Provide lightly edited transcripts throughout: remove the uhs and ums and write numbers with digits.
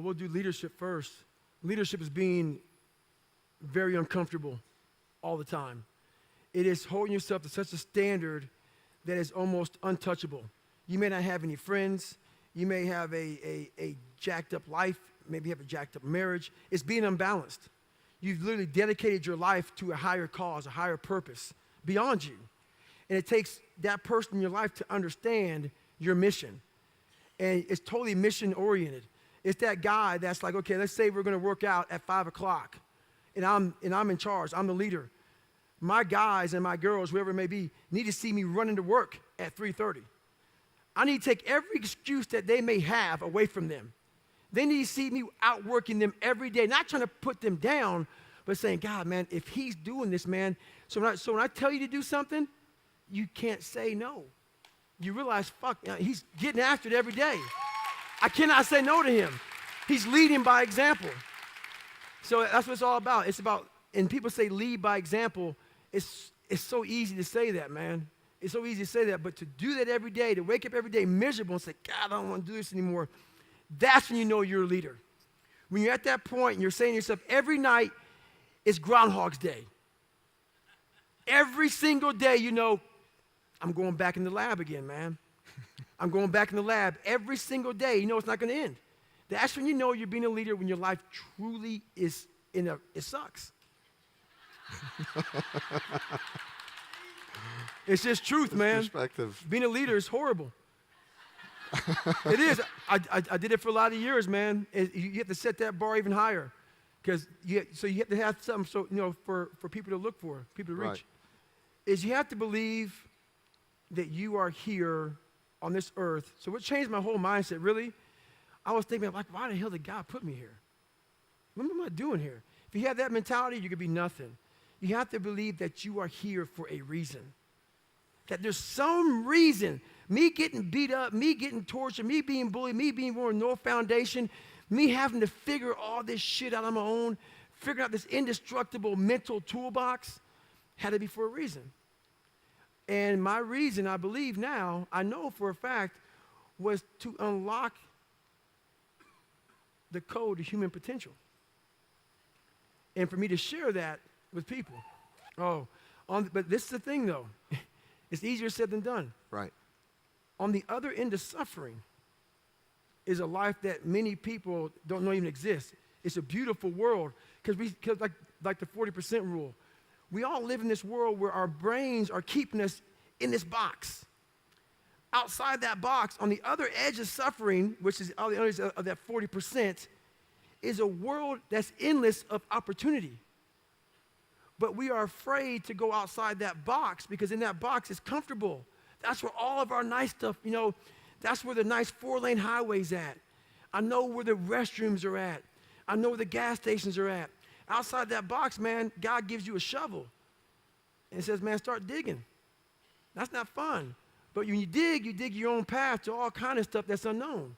We'll do leadership first. Leadership is being very uncomfortable all the time. It is holding yourself to such a standard that is almost untouchable. You may not have any friends. You may have a jacked up life. Maybe you have a jacked up marriage. It's being unbalanced. You've literally dedicated your life to a higher cause, a higher purpose beyond you. And it takes that person in your life to understand your mission. And it's totally mission oriented. It's that guy that's like, okay, let's say we're going to work out at 5 o'clock, and I'm in charge. I'm the leader. My guys and my girls, whoever it may be, need to see me running to work at 3:30. I need to take every excuse that they may have away from them. They need to see me outworking them every day, not trying to put them down, but saying, God, man, if he's doing this, man, so when I tell you to do something, you can't say no. You realize, fuck, he's getting after it every day. I cannot say no to him. He's leading by example. So that's what it's all about. It's about, and people say lead by example. It's so easy to say that, man. It's so easy to say that, but to do that every day, to wake up every day miserable and say, God, I don't want to do this anymore, that's when you know you're a leader. When you're at that point and you're saying to yourself, every night is Groundhog's Day. Every single day, you know, I'm going back in the lab again, man. I'm going back in the lab every single day. You know it's not going to end. That's when you know you're being a leader, when your life truly is it sucks. It's just truth, man. Perspective. Being a leader is horrible. It is. I did it for a lot of years, man. You have to set that bar even higher, because you have to have something for people to look for, people to reach. Right. Is you have to believe that you are here on this earth. So what changed my whole mindset, really? I was thinking, like, why the hell did God put me here? What am I doing here? If you have that mentality, you could be nothing. You have to believe that you are here for a reason. That there's some reason. Me getting beat up, me getting tortured, me being bullied, me being born with no foundation, me having to figure all this shit out on my own, figuring out this indestructible mental toolbox, had to be for a reason. And my reason, I believe now, I know for a fact, was to unlock the code to human potential. And for me to share that with people. But this is the thing, though. It's easier said than done. Right. On the other end of suffering is a life that many people don't know even exists. It's a beautiful world, because like the 40% rule. We all live in this world where our brains are keeping us in this box. Outside that box, on the other edge of suffering, which is on the other edge of that 40%, is a world that's endless of opportunity. But we are afraid to go outside that box, because in that box it's comfortable. That's where all of our nice stuff, that's where the nice 4-lane highway's at. I know where the restrooms are at. I know where the gas stations are at. Outside that box, man, God gives you a shovel and says, man, start digging. That's not fun. But when you dig your own path to all kind of stuff that's unknown.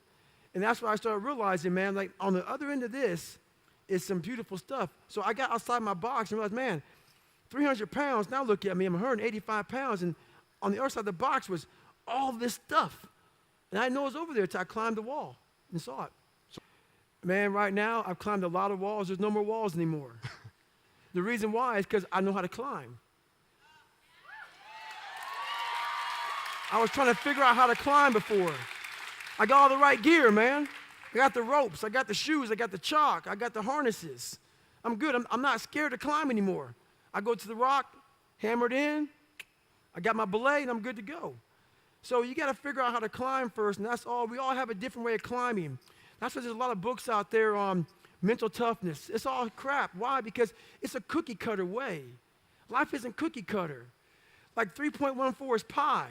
And that's why I started realizing, man, like on the other end of this is some beautiful stuff. So I got outside my box and realized, man, 300 pounds, now look at me, I'm 185 pounds, and on the other side of the box was all this stuff. And I didn't know it was over there until I climbed the wall and saw it. Man, right now, I've climbed a lot of walls. There's no more walls anymore. The reason why is because I know how to climb. I was trying to figure out how to climb before. I got all the right gear, man. I got the ropes, I got the shoes, I got the chalk, I got the harnesses. I'm good. I'm not scared to climb anymore. I go to the rock, hammer it in, I got my belay, and I'm good to go. So you got to figure out how to climb first, and that's all. We all have a different way of climbing. That's why there's a lot of books out there on mental toughness. It's all crap. Why? Because it's a cookie cutter way. Life isn't cookie cutter. Like 3.14 is pi.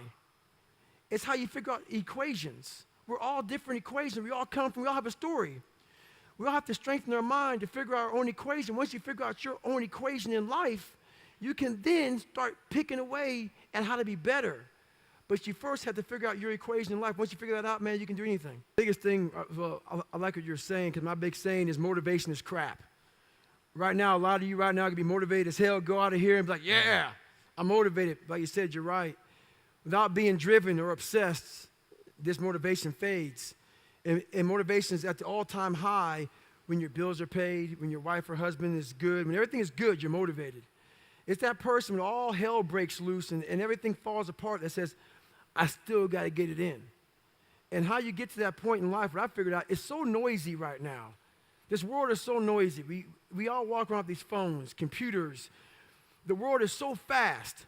It's how you figure out equations. We're all different equations. We all have a story. We all have to strengthen our mind to figure out our own equation. Once you figure out your own equation in life, you can then start picking away at how to be better. But you first have to figure out your equation in life. Once you figure that out, man, you can do anything. The biggest thing, I like what you're saying, because my big saying is motivation is crap. Right now, a lot of you right now can be motivated as hell, go out of here and be like, yeah, I'm motivated. Like you said, you're right. Without being driven or obsessed, this motivation fades. And motivation is at the all-time high when your bills are paid, when your wife or husband is good, when everything is good, you're motivated. It's that person when all hell breaks loose and everything falls apart that says, I still got to get it in. And how you get to that point in life, what I figured out, it's so noisy right now. This world is so noisy. We all walk around with these phones, computers. The world is so fast.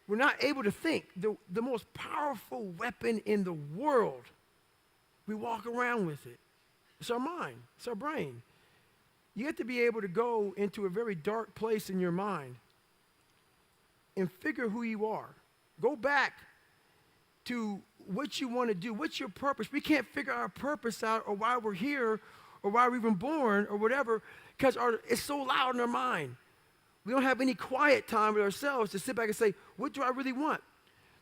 We're not able to think. The most powerful weapon in the world, we walk around with it. It's our mind. It's our brain. You have to be able to go into a very dark place in your mind and figure who you are. Go back to what you want to do. What's your purpose? We can't figure our purpose out or why we're here or why we're even born or whatever because it's so loud in our mind. We don't have any quiet time with ourselves to sit back and say, what do I really want?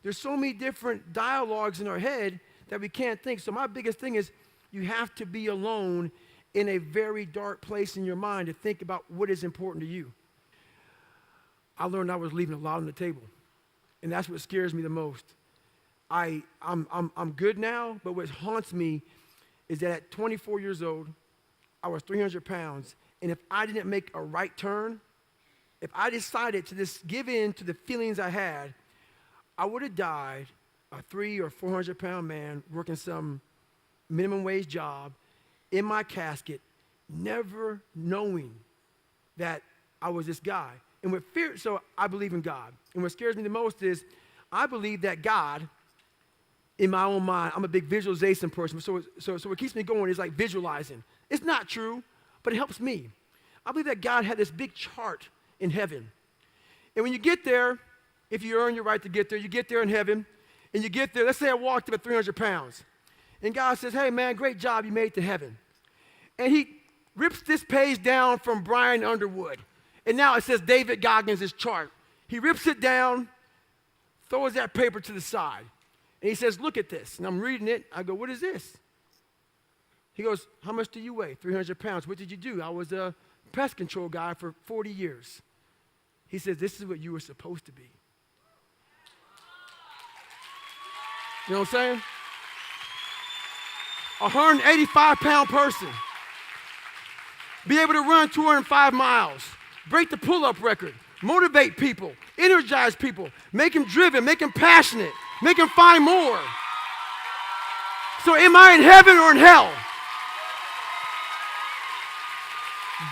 There's so many different dialogues in our head that we can't think. So my biggest thing is you have to be alone in a very dark place in your mind to think about what is important to you. I learned I was leaving a lot on the table, and that's what scares me the most. I'm good now, but what haunts me is that at 24 years old, I was 300 pounds, and if I didn't make a right turn, if I decided to just give in to the feelings I had, I would have died a 300 or 400 pound man working some minimum wage job in my casket, never knowing that I was this guy. And what fear, so I believe in God. And what scares me the most is I believe that God, in my own mind, I'm a big visualization person. So what keeps me going is like visualizing. It's not true, but it helps me. I believe that God had this big chart in heaven. And when you get there, if you earn your right to get there, you get there in heaven, and you get there, let's say I walked up at 300 pounds. And God says, hey, man, great job, you made it to heaven. And he rips this page down from Brian Underwood. And now it says David Goggins' chart. He rips it down, throws that paper to the side. And he says, look at this. And I'm reading it. I go, what is this? He goes, how much do you weigh? 300 pounds. What did you do? I was a pest control guy for 40 years. He says, this is what you were supposed to be. You know what I'm saying? A 185-pound person. Be able to run 205 miles. Break the pull-up record. Motivate people. Energize people. Make them driven. Make them passionate. Make them find more. So am I in heaven or in hell?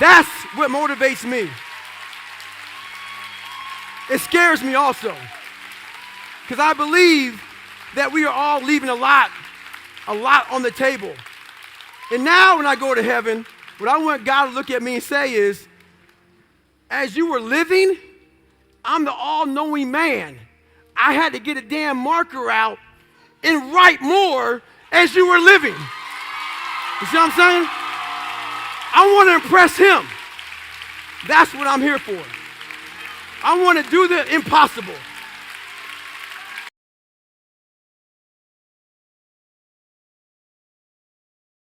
That's what motivates me. It scares me also. Because I believe that we are all leaving a lot on the table. And now when I go to heaven, what I want God to look at me and say is, as you were living, I'm the all-knowing man. I had to get a damn marker out and write more as you were living. You see what I'm saying? I want to impress him. That's what I'm here for. I want to do the impossible.